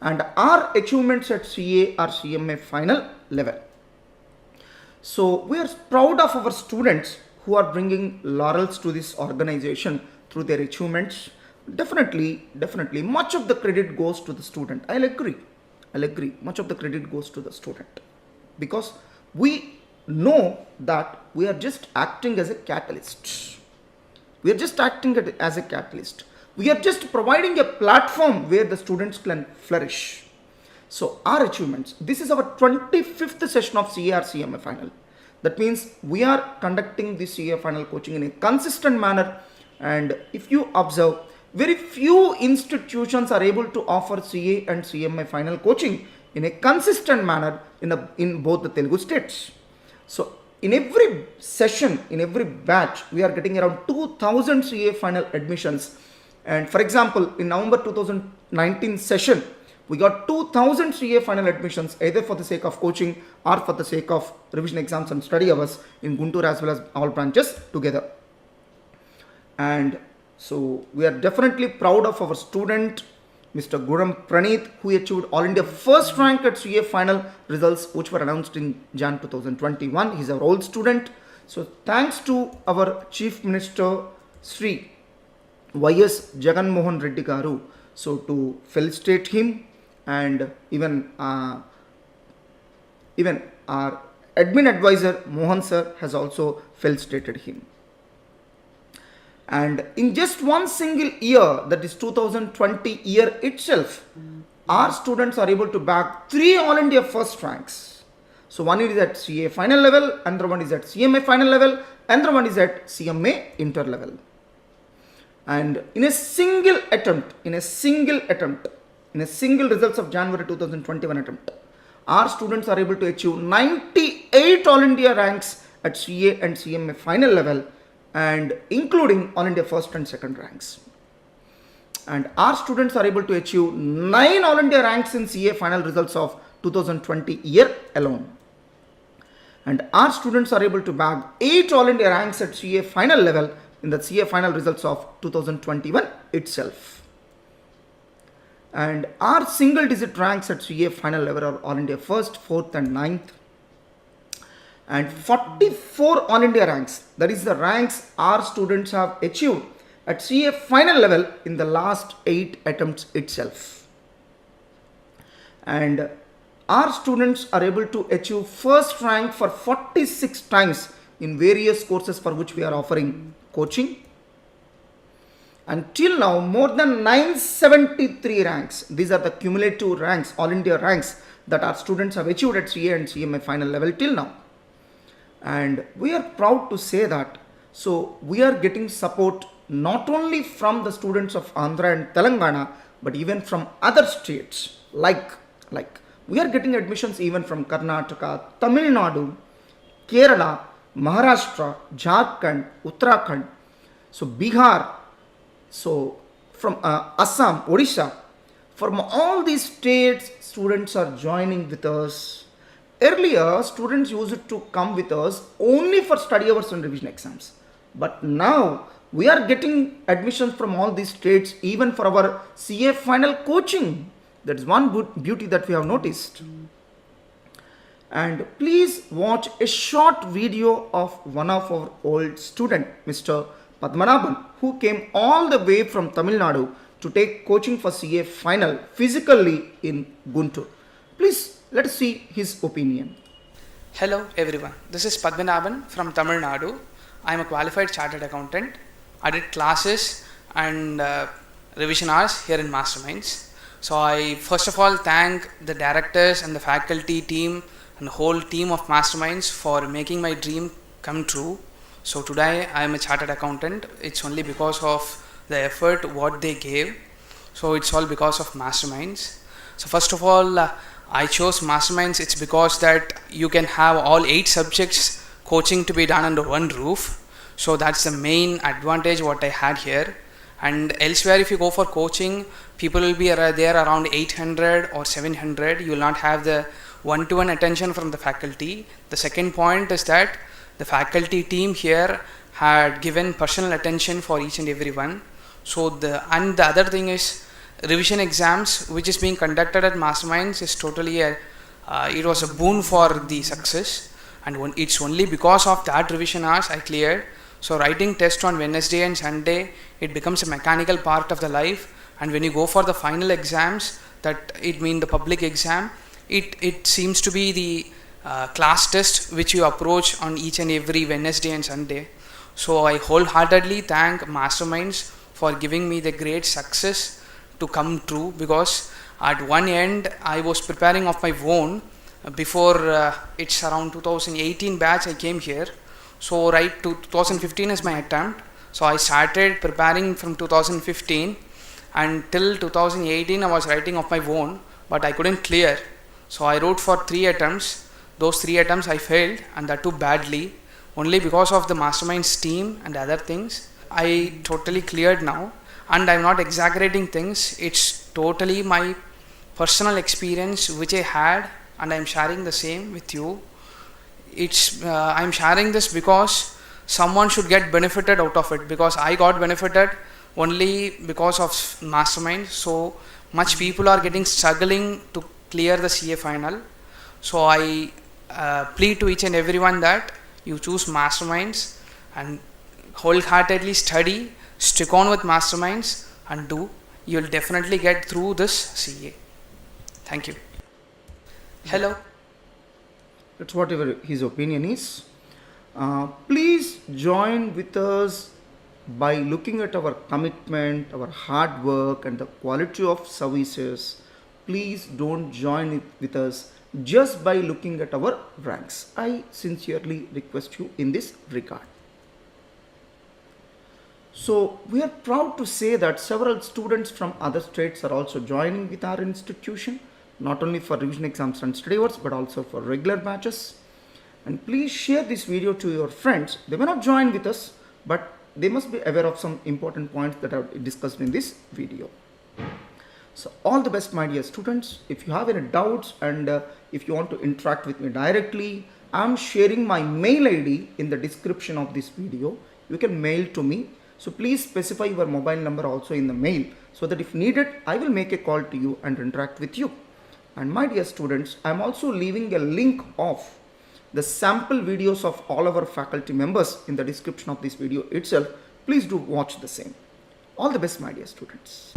and our achievements at CA or CMA final level. So we are proud of our students who are bringing laurels to this organization through their achievements. Definitely, much of the credit goes to the student. I'll agree. Much of the credit goes to the student because we know that we are just acting as a catalyst. We are just acting as a catalyst. We are just providing a platform where the students can flourish. So our achievements, this is our 25th session of CA or CMA final. That means we are conducting the CA final coaching in a consistent manner, and if you observe, very few institutions are able to offer CA and CMA final coaching in a consistent manner in both the Telugu states. So in every session, in every batch, we are getting around 2000 CA final admissions. And for example, in November 2019 session, we got 2000 CA final admissions either for the sake of coaching or for the sake of revision exams and study hours in Guntur as well as all branches together. And so we are definitely proud of our student, Mr. Guram Praneeth, who achieved All India first rank at CA final results, which were announced in Jan 2021. He's our old student. So thanks to our Chief Minister, Sri Y.S. Jagan Mohan Reddy Garu, so to felicitate him, and even our admin advisor Mohan sir has also felicitated him. And in just one single year, that is 2020 year itself, our students are able to bag 3 All India first ranks. So one is at CA final level, another one is at CMA final level, another one is at CMA inter level. And in a single results of January 2021 attempt, our students are able to achieve 98 All India ranks at CA and CMA final level, and including All India first and second ranks. And our students are able to achieve 9 All India ranks in CA final results of 2020 year alone. And our students are able to bag 8 All India ranks at CA final level in the CA final results of 2021 itself. And our single digit ranks at CA final level are All India first, fourth and ninth. And 44 All India ranks, that is the ranks our students have achieved at CA final level in the last 8 attempts itself. And our students are able to achieve first rank for 46 times in various courses for which we are offering coaching. Until now, more than 973 ranks, these are the cumulative ranks, All India ranks that our students have achieved at CA and CMA final level till now. And we are proud to say that, so we are getting support not only from the students of Andhra and Telangana, but even from other states, like we are getting admissions even from Karnataka, Tamil Nadu, Kerala, Maharashtra, Jharkhand, Uttarakhand, so Bihar, so from Assam, Odisha. From all these states, students are joining with us. Earlier, students used to come with us only for study hours and revision exams. But now, we are getting admissions from all these states even for our CA final coaching. That is one good beauty that we have noticed. And please watch a short video of one of our old student, Mr. Padmanabhan, who came all the way from Tamil Nadu to take coaching for CA final physically in Guntur. Please let us see his opinion. Hello everyone, this is Padmanabhan from Tamil Nadu. I am a qualified chartered accountant. I did classes and revision hours here in Masterminds. So I first of all thank the directors and the faculty team and the whole team of Masterminds for making my dream come true. So today I am a chartered accountant. It's only because of the effort what they gave. So it's all because of Masterminds. So first of all, I chose Masterminds. It's because that you can have all 8 subjects coaching to be done under one roof. So that's the main advantage what I had here. And elsewhere if you go for coaching, people will be there around 800 or 700. You will not have the one-to-one attention from the faculty. The second point is that the faculty team here had given personal attention for each and every one. So the other thing is revision exams which is being conducted at Masterminds is totally it was a boon for the success, and it's only because of that revision hours I cleared. So writing test on Wednesday and Sunday, it becomes a mechanical part of the life, and when you go for the final exams, that it mean the public exam, it seems to be the class test which you approach on each and every Wednesday and Sunday. So I wholeheartedly thank Masterminds for giving me the great success to come true, because at one end I was preparing of my own before it's around 2018 batch I came here. So right to 2015 is my attempt. So I started preparing from 2015 and till 2018 I was writing of my own, but I couldn't clear. So I wrote for 3 attempts. Those 3 attempts I failed, and that too badly. Only because of the Masterminds team and other things, I totally cleared now. And I'm not exaggerating things. It's totally my personal experience which I had, and I'm sharing the same with you. I'm sharing this because someone should get benefited out of it, because I got benefited only because of Mastermind. So much people are getting struggling to clear the CA final. So I plead to each and everyone that you choose Masterminds and wholeheartedly study, stick on with Masterminds and do. You'll definitely get through this CA. Thank you. Hello. That's whatever his opinion is. Please join with us by looking at our commitment, our hard work, and the quality of services. Please don't join it with us just by looking at our ranks. I sincerely request you in this regard. So we are proud to say that several students from other states are also joining with our institution, not only for revision exams and study awards, but also for regular batches. And please share this video to your friends. They may not join with us, but they must be aware of some important points that are discussed in this video. So all the best, my dear students. If you have any doubts and if you want to interact with me directly, I'm sharing my mail ID in the description of this video. You can mail to me. So please specify your mobile number also in the mail, so that if needed, I will make a call to you and interact with you. And my dear students, I'm also leaving a link of the sample videos of all our faculty members in the description of this video itself. Please do watch the same. All the best, my dear students.